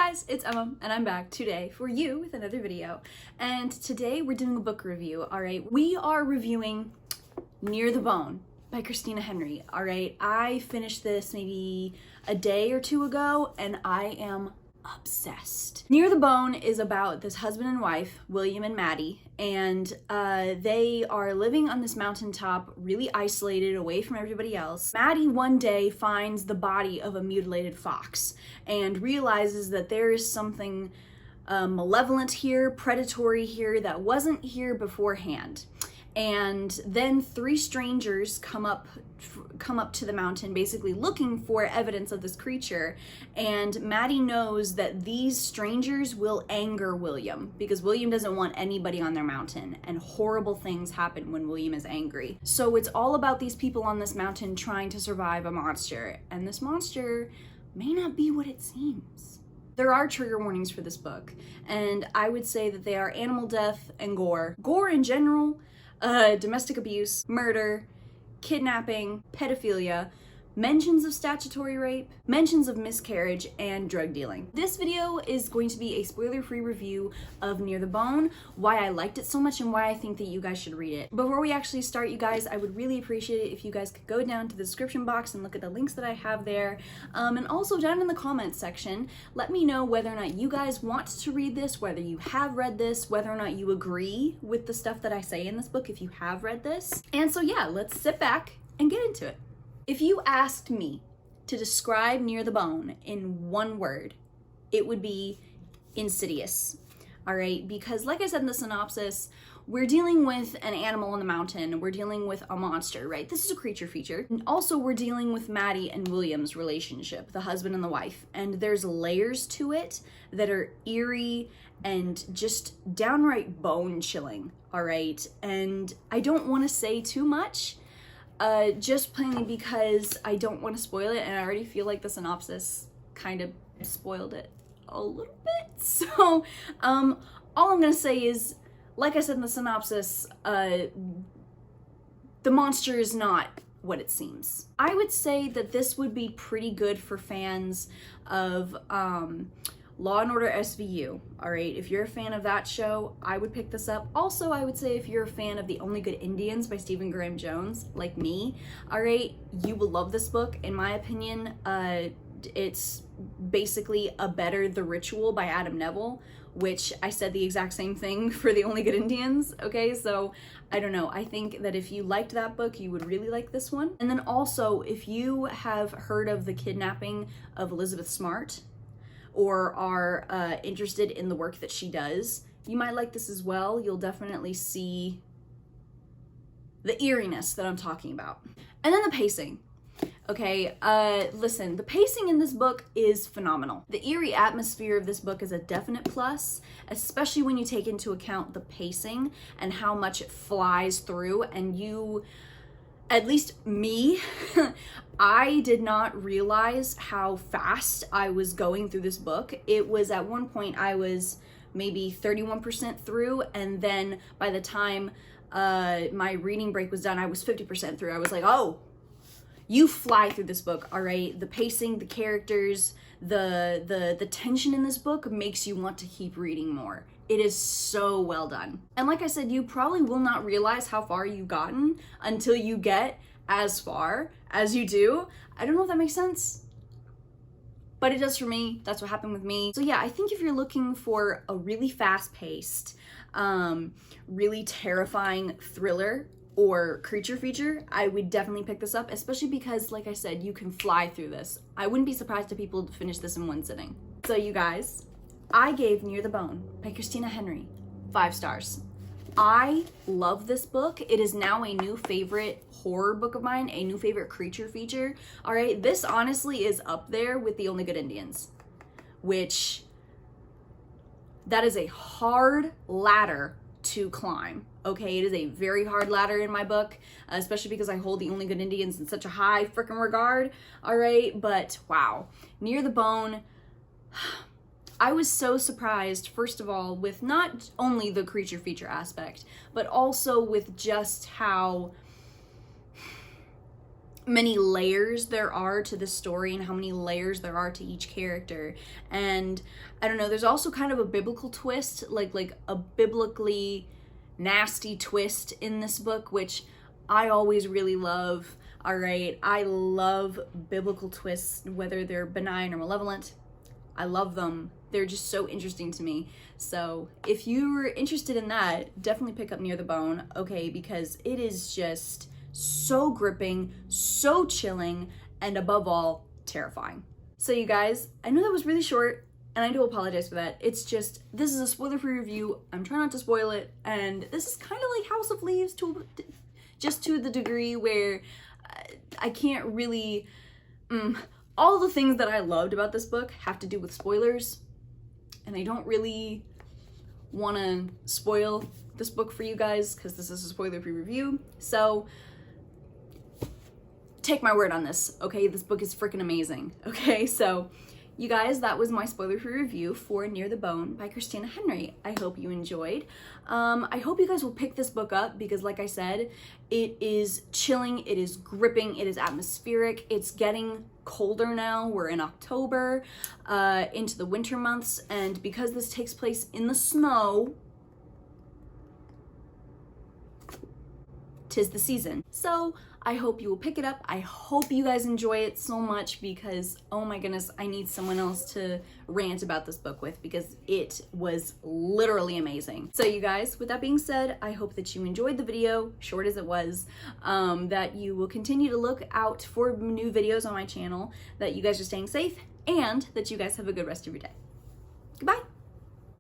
guys, it's Emma, and I'm back today for you with another video. And today we're doing a book review, alright? We are reviewing Near the Bone by Christina Henry, alright? I finished this maybe a day or two ago, and I am obsessed. Near the Bone is about this husband and wife, William and Mattie, and they are living on this mountaintop, really isolated away from everybody else. Mattie one day finds the body of a mutilated fox and realizes that there is something malevolent here, predatory here, that wasn't here beforehand. And then three strangers come up to the mountain basically looking for evidence of this creature, and Mattie knows that these strangers will anger William because William doesn't want anybody on their mountain, and horrible things happen when William is angry. So it's all about these people on this mountain trying to survive a monster, and this monster may not be what it seems. There are trigger warnings for this book, and I would say that they are animal death and gore. Gore in general, domestic abuse, murder, kidnapping, pedophilia, mentions of statutory rape, mentions of miscarriage, and drug dealing. This video is going to be a spoiler-free review of Near the Bone, why I liked it so much, and why I think that you guys should read it. Before we actually start, you guys, I would really appreciate it if you guys could go down to the description box and look at the links that I have there. And also down in the comments section, let me know whether or not you guys want to read this, whether you have read this, whether or not you agree with the stuff that I say in this book if you have read this. And so yeah, let's sit back and get into it. If you asked me to describe Near the Bone in one word, it would be insidious, all right? Because like I said in the synopsis, we're dealing with an animal on the mountain, we're dealing with a monster, right? This is a creature feature. And also we're dealing with Mattie and William's relationship, the husband and the wife. And there's layers to it that are eerie and just downright bone chilling, all right? And I don't want to say too much, just plainly because I don't want to spoil it, and I already feel like the synopsis kind of spoiled it a little bit. So, all I'm gonna say is, like I said in the synopsis, the monster is not what it seems. I would say that this would be pretty good for fans of, Law and Order SVU, all right? If you're a fan of that show, I would pick this up. Also, I would say if you're a fan of The Only Good Indians by Stephen Graham Jones, like me, all right, you will love this book. In my opinion, it's basically a better The Ritual by Adam Neville, which I said the exact same thing for The Only Good Indians, okay? So, I don't know. I think that if you liked that book, you would really like this one. And then also, if you have heard of the kidnapping of Elizabeth Smart, or are interested in the work that she does, you might like this as well. You'll definitely see the eeriness that I'm talking about. And then the pacing. Okay, listen, the pacing in this book is phenomenal. The eerie atmosphere of this book is a definite plus, especially when you take into account the pacing and how much it flies through, and you, at least me, I did not realize how fast I was going through this book. It was at one point I was maybe 31% through, and then by the time my reading break was done, I was 50% through. I was like, oh, you fly through this book, all right? The pacing, the characters, the tension in this book makes you want to keep reading more. It is so well done. And like I said, you probably will not realize how far you've gotten until you get as far as you do. I don't know if that makes sense, but it does for me. That's what happened with me. So yeah, I think if you're looking for a really fast-paced, really terrifying thriller or creature feature, I would definitely pick this up, especially because, like I said, you can fly through this. I wouldn't be surprised if people finish this in one sitting. So you guys, I gave Near the Bone by Christina Henry 5 stars. I love this book. It is now a new favorite horror book of mine, a new favorite creature feature. All right, this honestly is up there with The Only Good Indians, which that is a hard ladder to climb. Okay, it is a very hard ladder in my book, especially because I hold The Only Good Indians in such a high freaking regard. All right, but wow, Near the Bone, I was so surprised, first of all, with not only the creature feature aspect, but also with just how many layers there are to the story and how many layers there are to each character. And I don't know, there's also kind of a biblical twist, like a biblically nasty twist in this book, which I always really love. All right, I love biblical twists, whether they're benign or malevolent. I love them. They're just so interesting to me. So if you're interested in that, definitely pick up Near the Bone, okay, because it is just so gripping, so chilling, and above all, terrifying. So you guys, I know that was really short, and I do apologize for that. It's just, this is a spoiler-free review. I'm trying not to spoil it, and this is kind of like House of Leaves, just to the degree where I can't really... all the things that I loved about this book have to do with spoilers, and I don't really want to spoil this book for you guys because this is a spoiler-free review. So take my word on this, okay? This book is freaking amazing, okay? So you guys, that was my spoiler-free review for Near the Bone by Christina Henry. I hope you enjoyed. I hope you guys will pick this book up because, like I said, it is chilling, it is gripping, it is atmospheric. It's getting colder now. We're in October, into the winter months, and because this takes place in the snow, 'tis the season. So I hope you will pick it up. I hope you guys enjoy it so much because, oh my goodness, I need someone else to rant about this book with because it was literally amazing. So you guys, with that being said, I hope that you enjoyed the video, short as it was, that you will continue to look out for new videos on my channel, that you guys are staying safe, and that you guys have a good rest of your day. Goodbye.